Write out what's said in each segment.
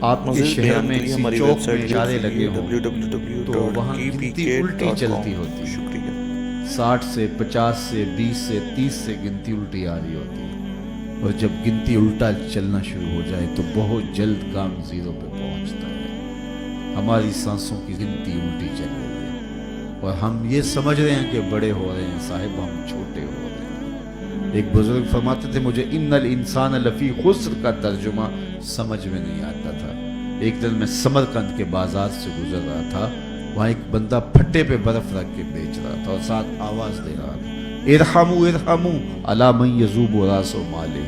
آپ کے شہر میں کسی چوک میں اشارے لگے ہوں تو وہاں گنتی الٹی چلتی ہوتی ہے، 60 سے 50 سے 20 سے 30 سے گنتی الٹی آ رہی ہوتی ہے، اور جب گنتی الٹا چلنا شروع ہو جائے تو بہت جلد کام زیرو پہ پہنچتا ہے۔ ہماری سانسوں کی گنتی الٹی چل رہی ہے اور ہم یہ سمجھ رہے ہیں کہ بڑے ہو رہے ہیں، صاحب ہم چھوٹے ہو رہے ہیں۔ ایک بزرگ فرماتے تھے مجھے ان الانسان لفی خسر کا ترجمہ سمجھ میں نہیں آتا تھا۔ ایک دن میں سمرقند کے بازار سے گزر رہا تھا، وہاں ایک بندہ پھٹے پہ برف رکھ کے بیچ رہا تھا اور ساتھ آواز دے رہا تھا، ارحموا ارحموا علی من یذوب راس مالہ،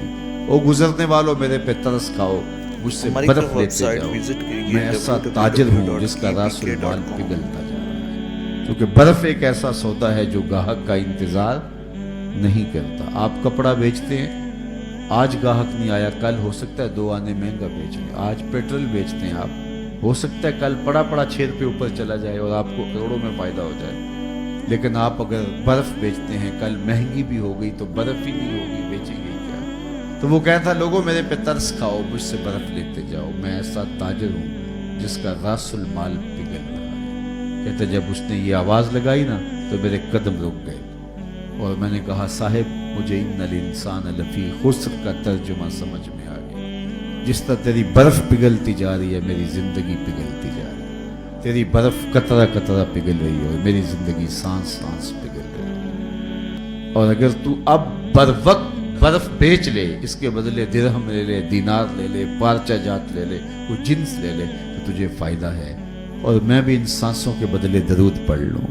او گزرنے والوں میرے پہ ترس کھاؤ، مجھ سے برف لیتے جاؤ، میں ایسا تاجر ہوں جس کا راس المال پگھلتا جا رہا ہے۔ کیونکہ برف ایک ایسا سودا ہے جو گاہک کا انتظار نہیں کرتا۔ آپ کپڑا بیچتے ہیں، آج گاہک نہیں آیا، کل ہو سکتا ہے 2 آنے مہنگا بیچ لیں۔ آج پیٹرول بیچتے ہیں آپ، ہو سکتا ہے کل پڑا 6 روپے اوپر چلا جائے اور آپ کو کروڑوں میں فائدہ ہو جائے۔ لیکن آپ اگر برف بیچتے ہیں، کل مہنگی بھی ہو گئی تو برف ہی نہیں ہوگی، بیچیں گے کیا؟ تو وہ کہتا لوگوں میرے پہ ترس کھاؤ، مجھ سے برف لیتے جاؤ، میں ایسا تاجر ہوں جس کا راس المال پگھل رہا ہے۔ کہتے جب اس نے یہ آواز لگائی نا تو میرے قدم رک گئے اور میں نے کہا صاحب مجھے ان الانسان لفی خسر کا ترجمہ سمجھ میں آ گیا۔ جس طرح تیری برف پگھلتی جا رہی ہے میری زندگی پگھلتی جا رہی ہے، تیری برف قطرہ قطرہ پگھل رہی ہے اور میری زندگی سانس سانس پگھل رہی ہے۔ اور اگر تو اب بر وقت برف بیچ لے، اس کے بدلے درہم لے لے، دینار لے لے، پارچہ جات لے لے، کوئی جنس لے لے تو تجھے فائدہ ہے۔ اور میں بھی ان سانسوں کے بدلے درود پڑھ لوں،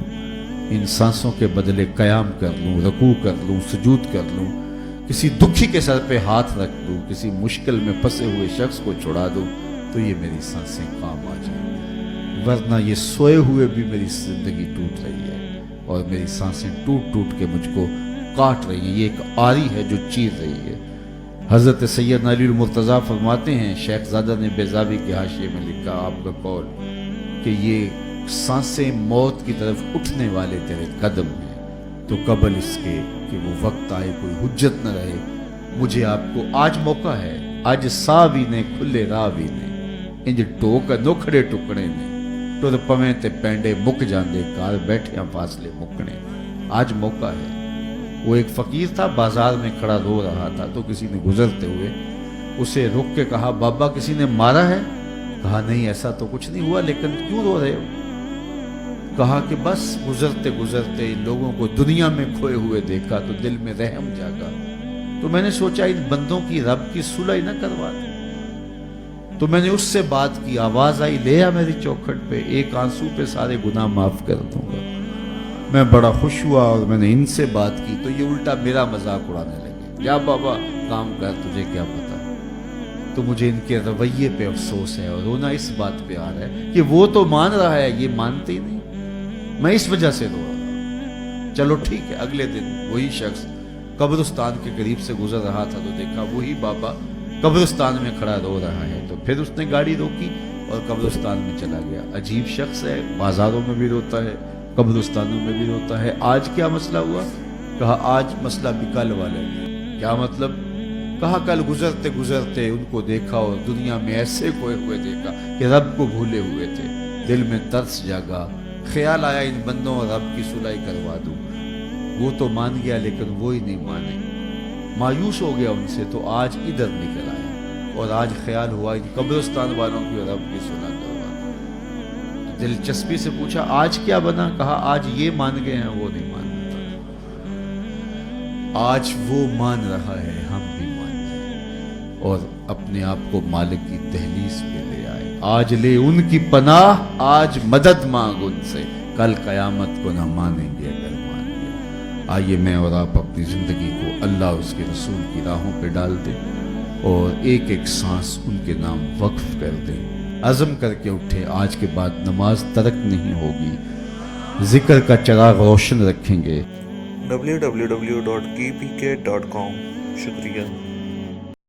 ان سانسوں کے بدلے قیام کر لوں، رکوع کر لوں، سجود کر لوں، کسی دکھی کے سر پہ ہاتھ رکھ دوں، کسی مشکل میں پھنسے ہوئے شخص کو چھڑا دوں تو یہ میری سانسیں کام آ جائیں، ورنہ یہ سوئے ہوئے بھی میری زندگی ٹوٹ رہی ہے اور میری سانسیں ٹوٹ ٹوٹ کے مجھ کو کاٹ رہی ہیں۔ یہ ایک آری ہے جو چیر رہی ہے۔ حضرت سیدنا علی المرتضیٰ فرماتے ہیں، شیخ زادہ نے بیضاوی کے حاشیے میں لکھا آپ کا قول کہ یہ سانسیں موت کی طرف اٹھنے والے تیرے قدم ہیں، تو قبل اس کے کہ وہ وقت آئے کوئی حجت نہ رہے، مجھے آپ کو آج موقع ہے، آج سا بھی نے کھلے راہ بھی نے، انج ٹوک نوکھڑے ٹکڑے نے، ٹر پویں تے پینڈے مک جاندے کار بیٹھیاں فاصلے مکنے۔ آج موقع ہے۔ وہ ایک فقیر تھا، بازار میں کھڑا رو رہا تھا تو کسی نے گزرتے ہوئے اسے رک کے کہا بابا کسی نے مارا ہے؟ کہا نہیں ایسا تو کچھ نہیں ہوا، لیکن کیوں رو رہے ہو؟ کہا کہ بس گزرتے گزرتے ان لوگوں کو دنیا میں کھوئے ہوئے دیکھا تو دل میں رحم جاگا، تو میں نے سوچا ان بندوں کی رب کی صلح نہ کروا دیں، تو میں نے اس سے بات کی، آواز آئی لے آ میری چوکھٹ پہ، ایک آنسو پہ سارے گناہ معاف کر دوں گا۔ میں بڑا خوش ہوا اور میں نے ان سے بات کی تو یہ الٹا میرا مذاق اڑانے لگے، جا بابا کام کر، تجھے کیا پتا۔ تو مجھے ان کے رویے پہ افسوس ہے اور رونا اس بات پہ آ رہا ہے کہ وہ تو مان رہا ہے، یہ مانتے ہی نہیں، میں اس وجہ سے رو رہا ہوں۔ چلو ٹھیک ہے، اگلے دن وہی شخص قبرستان کے قریب سے گزر رہا تھا تو دیکھا وہی بابا قبرستان میں کھڑا رو رہا ہے، تو پھر اس نے گاڑی روکی اور قبرستان میں چلا گیا۔ عجیب شخص ہے، بازاروں میں بھی روتا ہے، قبرستانوں میں بھی روتا ہے۔ آج کیا مسئلہ ہوا؟ کہا آج مسئلہ بھی کل والے۔ کیا مطلب؟ کہا کل گزرتے گزرتے ان کو دیکھا اور دنیا میں ایسے کھوئے ہوئے دیکھا کہ رب کو بھولے ہوئے تھے، دل میں ترس جاگا، خیال آیا ان بندوں اور رب کی صلح کروا دوں۔ وہ تو مان گیا لیکن وہ ہی نہیں مانے، مایوس ہو گیا ان سے، تو آج ادھر نکل آیا اور آج خیال ہوا ان قبرستان والوں کی اور رب کی صلح کروا دوں۔ دلچسپی سے پوچھا آج کیا بنا؟ کہا آج یہ مان گئے ہیں، وہ نہیں مانتا۔ آج وہ مان رہا ہے، ہم بھی مان گئے اور اپنے آپ کو مالک کی دہلیز پہ لے آئے۔ آج لے ان کی پناہ، آج مدد مانگ ان سے، کل قیامت کو نہ مانیں گے اگر مان گئے۔ آئیے میں اور آپ اپنی زندگی کو اللہ اور اس کے رسول کی راہوں پہ ڈال دیں اور ایک ایک سانس ان کے نام وقف کر دیں، عزم کر کے اٹھے آج کے بعد نماز ترک نہیں ہوگی، ذکر کا چراغ روشن رکھیں گے۔ www.kpk.com شکریہ۔